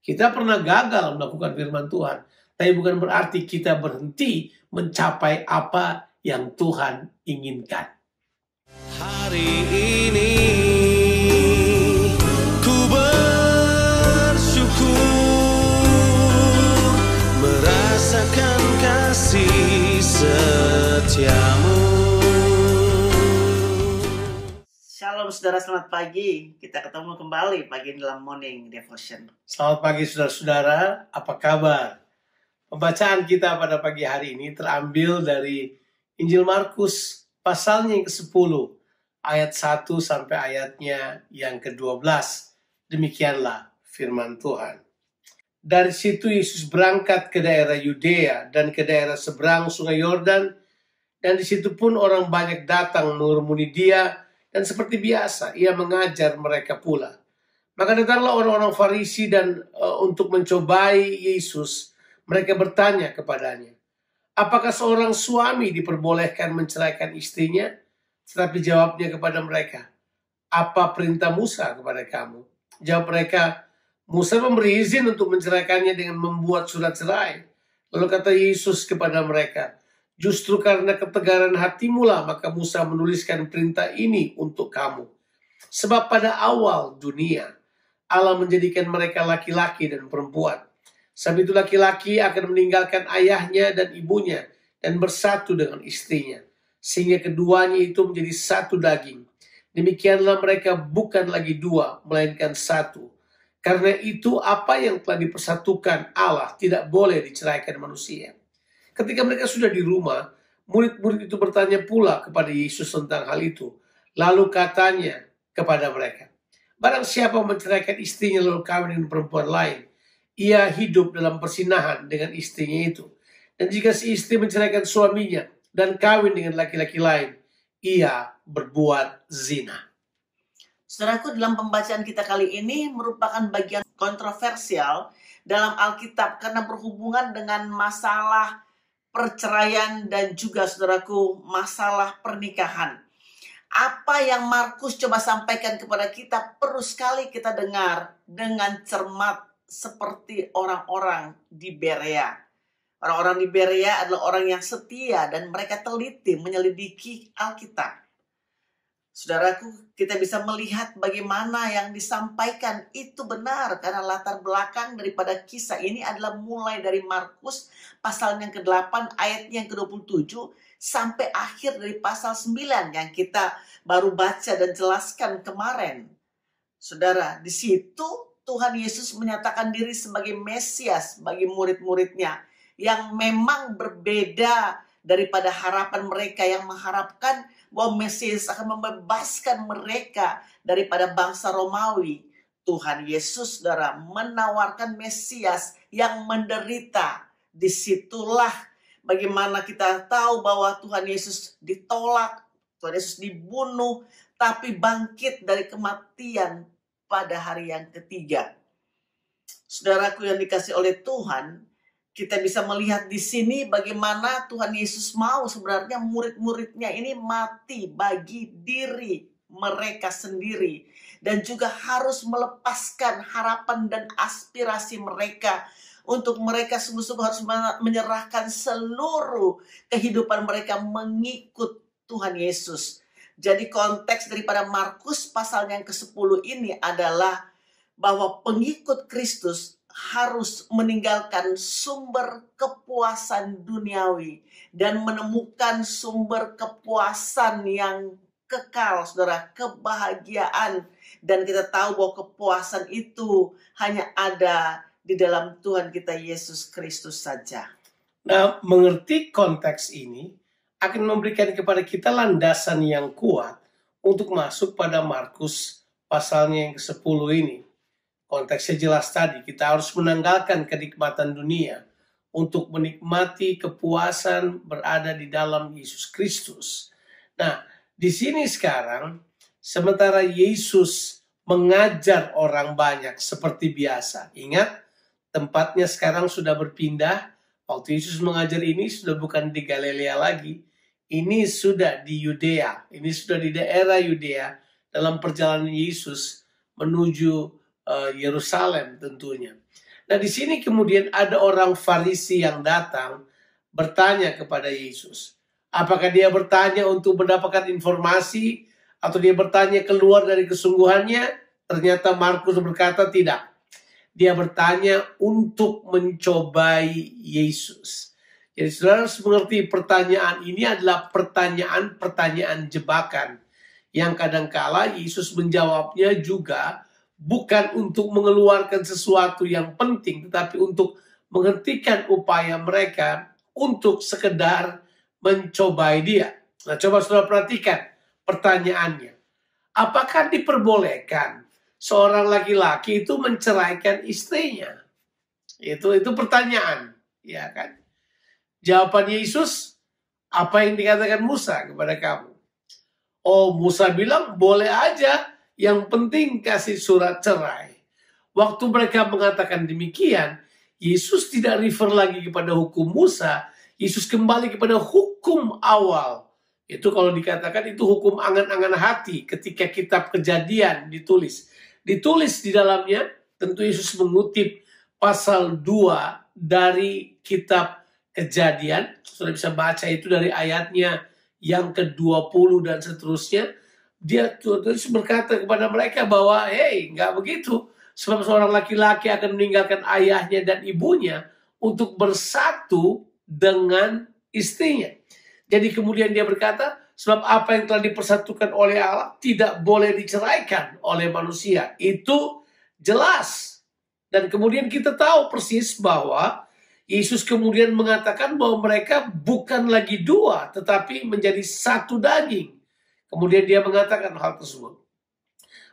Kita pernah gagal melakukan firman Tuhan, tapi bukan berarti kita berhenti mencapai apa yang Tuhan inginkan. Hari ini ku bersyukur merasakan kasih setiamu. Shalom saudara, selamat pagi. Kita ketemu kembali pagi dalam Morning Devotion. Selamat pagi saudara-saudara, apa kabar? Pembacaan kita pada pagi hari ini terambil dari Injil Markus pasalnya yang ke-10, ayat 1 sampai ayatnya yang ke-12. Demikianlah firman Tuhan. Dari situ Yesus berangkat ke daerah Yudea dan ke daerah seberang sungai Yordan, dan di situ pun orang banyak datang mengerumuni dia, dan seperti biasa ia mengajar mereka pula. Maka datanglah orang-orang Farisi dan untuk mencobai Yesus. Mereka bertanya kepadanya, apakah seorang suami diperbolehkan menceraikan istrinya? Tetapi jawabnya kepada mereka, apa perintah Musa kepada kamu? Jawab mereka, Musa memberi izin untuk menceraikannya dengan membuat surat cerai. Lalu kata Yesus kepada mereka, justru karena ketegaran hatimu lah maka Musa menuliskan perintah ini untuk kamu. Sebab pada awal dunia Allah menjadikan mereka laki-laki dan perempuan. Sebab itu laki-laki akan meninggalkan ayahnya dan ibunya dan bersatu dengan istrinya, sehingga keduanya itu menjadi satu daging. Demikianlah mereka bukan lagi dua, melainkan satu. Karena itu apa yang telah dipersatukan Allah tidak boleh diceraikan manusia. Ketika mereka sudah di rumah, murid-murid itu bertanya pula kepada Yesus tentang hal itu. Lalu katanya kepada mereka, barang siapa menceraikan istrinya lalu kawin dengan perempuan lain, ia hidup dalam persinahan dengan istrinya itu. Dan jika si istri menceraikan suaminya dan kawin dengan laki-laki lain, ia berbuat zina. Saudaraku, dalam pembacaan kita kali ini merupakan bagian kontroversial dalam Alkitab karena berhubungan dengan masalah perceraian dan juga, saudaraku, masalah pernikahan. Apa yang Markus coba sampaikan kepada kita perlu sekali kita dengar dengan cermat seperti orang-orang di Berea. Orang-orang di Berea adalah orang yang setia dan mereka teliti menyelidiki Alkitab. Saudaraku, kita bisa melihat bagaimana yang disampaikan itu benar karena latar belakang daripada kisah ini adalah mulai dari Markus pasal yang ke-8 ayat yang ke-27 sampai akhir dari pasal 9 yang kita baru baca dan jelaskan kemarin. Saudara, di situ Tuhan Yesus menyatakan diri sebagai Mesias bagi murid-muridnya yang memang berbeda daripada harapan mereka yang mengharapkan bahwa Mesias akan membebaskan mereka daripada bangsa Romawi. Tuhan Yesus, saudara, menawarkan Mesias yang menderita. Disitulah bagaimana kita tahu bahwa Tuhan Yesus ditolak, Tuhan Yesus dibunuh, tapi bangkit dari kematian pada hari yang ketiga. Saudaraku yang dikasih oleh Tuhan, kita bisa melihat di sini bagaimana Tuhan Yesus mau sebenarnya murid-muridnya ini mati bagi diri mereka sendiri. Dan juga harus melepaskan harapan dan aspirasi mereka. Untuk mereka sungguh-sungguh harus menyerahkan seluruh kehidupan mereka mengikut Tuhan Yesus. Jadi konteks daripada Markus pasal yang ke-10 ini adalah bahwa pengikut Kristus harus meninggalkan sumber kepuasan duniawi dan menemukan sumber kepuasan yang kekal, saudara, kebahagiaan. Dan kita tahu bahwa kepuasan itu hanya ada di dalam Tuhan kita Yesus Kristus saja. Nah, mengerti konteks ini akan memberikan kepada kita landasan yang kuat untuk masuk pada Markus pasalnya yang ke-10 ini. Konteksnya jelas tadi, kita harus menanggalkan kenikmatan dunia untuk menikmati kepuasan berada di dalam Yesus Kristus. Nah, di sini sekarang, sementara Yesus mengajar orang banyak seperti biasa. Ingat, tempatnya sekarang sudah berpindah. Waktu Yesus mengajar ini sudah bukan di Galilea lagi. Ini sudah di Yudea. Ini sudah di daerah Yudea dalam perjalanan Yesus menuju Yerusalem tentunya. Nah, di sini kemudian ada orang Farisi yang datang bertanya kepada Yesus. Apakah dia bertanya untuk mendapatkan informasi atau dia bertanya keluar dari kesungguhannya? Ternyata Markus berkata tidak. Dia bertanya untuk mencobai Yesus. Jadi saudara harus mengerti pertanyaan ini adalah pertanyaan jebakan. Yang kadangkala Yesus menjawabnya juga bukan untuk mengeluarkan sesuatu yang penting, tetapi untuk menghentikan upaya mereka untuk sekedar mencobai dia. Nah, coba saudara perhatikan pertanyaannya. Apakah diperbolehkan seorang laki-laki itu menceraikan istrinya? Itu pertanyaan, ya kan? Jawaban Yesus, apa yang dikatakan Musa kepada kamu? Oh, Musa bilang boleh aja, yang penting kasih surat cerai. Waktu mereka mengatakan demikian, Yesus tidak refer lagi kepada hukum Musa, Yesus kembali kepada hukum awal. Itu kalau dikatakan itu hukum angan-angan hati ketika kitab Kejadian ditulis. Ditulis di dalamnya, tentu Yesus mengutip pasal 2 dari kitab Kejadian. Sudah bisa baca itu dari ayatnya yang ke-20 dan seterusnya. Dia terus berkata kepada mereka bahwa, hey, nggak begitu. Sebab seorang laki-laki akan meninggalkan ayahnya dan ibunya untuk bersatu dengan istrinya. Jadi kemudian dia berkata, sebab apa yang telah dipersatukan oleh Allah tidak boleh diceraikan oleh manusia. Itu jelas. Dan kemudian kita tahu persis bahwa Yesus kemudian mengatakan bahwa mereka bukan lagi dua, tetapi menjadi satu daging. Kemudian dia mengatakan hal tersebut.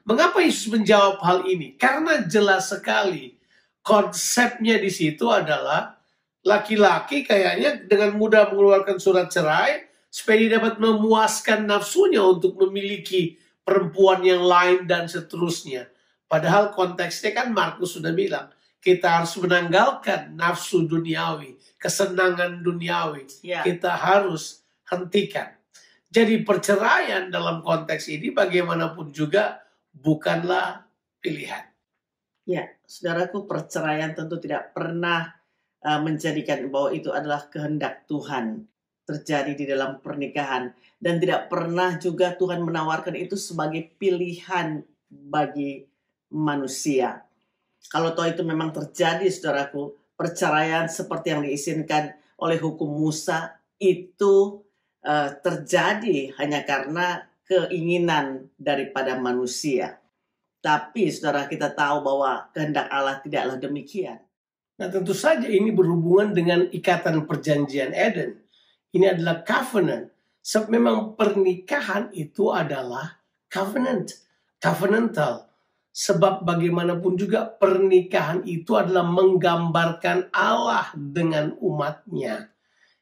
Mengapa Yesus menjawab hal ini? Karena jelas sekali konsepnya di situ adalah laki-laki kayaknya dengan mudah mengeluarkan surat cerai supaya dia dapat memuaskan nafsunya untuk memiliki perempuan yang lain dan seterusnya. Padahal konteksnya kan Markus sudah bilang, kita harus menanggalkan nafsu duniawi, kesenangan duniawi. Ya. Kita harus hentikan. Jadi perceraian dalam konteks ini bagaimanapun juga bukanlah pilihan. Ya, saudaraku, perceraian tentu tidak pernah menjadikan bahwa itu adalah kehendak Tuhan terjadi di dalam pernikahan. Dan tidak pernah juga Tuhan menawarkan itu sebagai pilihan bagi manusia. Kalau toh itu memang terjadi, saudaraku, perceraian seperti yang diizinkan oleh hukum Musa itu terjadi hanya karena keinginan daripada manusia. Tapi saudara, kita tahu bahwa kehendak Allah tidaklah demikian. Nah, tentu saja ini berhubungan dengan ikatan perjanjian Eden. Ini adalah covenant. Sebab memang pernikahan itu adalah covenantal. Sebab bagaimanapun juga pernikahan itu adalah menggambarkan Allah dengan umatnya.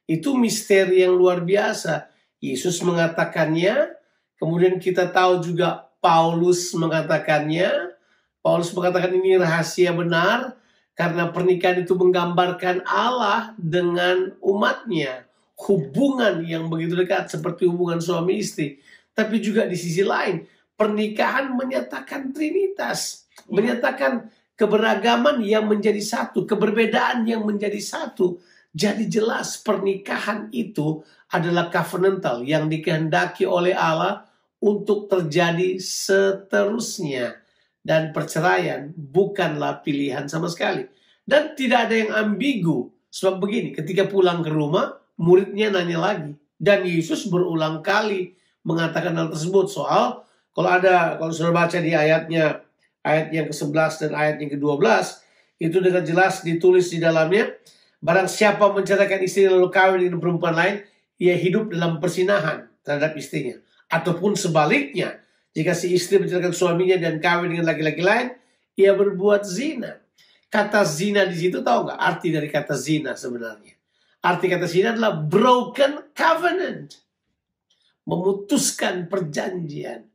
Itu misteri yang luar biasa. Yesus mengatakannya, kemudian kita tahu juga Paulus mengatakannya. Paulus mengatakan ini rahasia benar, karena pernikahan itu menggambarkan Allah dengan umatnya. Hubungan yang begitu dekat seperti hubungan suami istri. Tapi juga di sisi lain, pernikahan menyatakan Trinitas. Menyatakan keberagaman yang menjadi satu, keberbedaan yang menjadi satu. Jadi jelas pernikahan itu adalah covenantal yang dikehendaki oleh Allah untuk terjadi seterusnya. Dan perceraian bukanlah pilihan sama sekali. Dan tidak ada yang ambigu. Sebab begini, ketika pulang ke rumah, muridnya nanya lagi. Dan Yesus berulang kali mengatakan hal tersebut. Soal, kalau sudah baca di ayat yang ke-11 dan ayat yang ke-12, itu dengan jelas ditulis di dalamnya, barang siapa menceraikan istri lalu kawin dengan perempuan lain, ia hidup dalam persinahan terhadap istrinya. Ataupun sebaliknya, jika si istri menceraikan suaminya dan kawin dengan laki-laki lain, ia berbuat zina. Kata zina di situ tahu nggak arti dari kata zina sebenarnya? Arti kata zina adalah broken covenant, memutuskan perjanjian.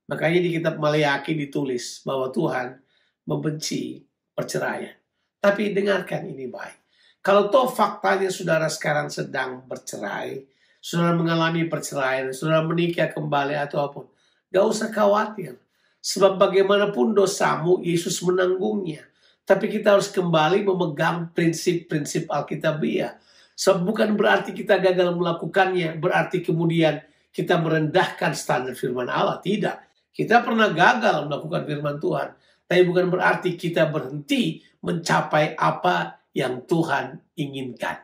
Makanya di kitab Maleakhi ditulis bahwa Tuhan membenci perceraian. Tapi dengarkan ini baik. Kalau toh faktanya saudara sekarang sedang bercerai, saudara mengalami perceraian, saudara menikah kembali atau apapun, gak usah khawatir. Sebab bagaimanapun dosamu, Yesus menanggungnya. Tapi kita harus kembali memegang prinsip-prinsip Alkitabiah. Sebab bukan berarti kita gagal melakukannya, berarti kemudian kita merendahkan standar firman Allah. Tidak. Kita pernah gagal melakukan firman Tuhan. Tapi bukan berarti kita berhenti mencapai apa yang Tuhan inginkan.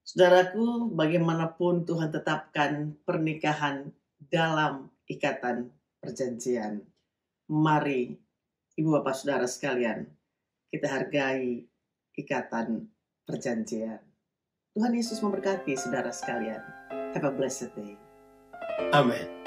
Saudaraku, bagaimanapun Tuhan tetapkan pernikahan dalam ikatan perjanjian. Mari, Ibu Bapak Saudara sekalian, kita hargai ikatan perjanjian. Tuhan Yesus memberkati saudara sekalian. Have a blessed day. Amin.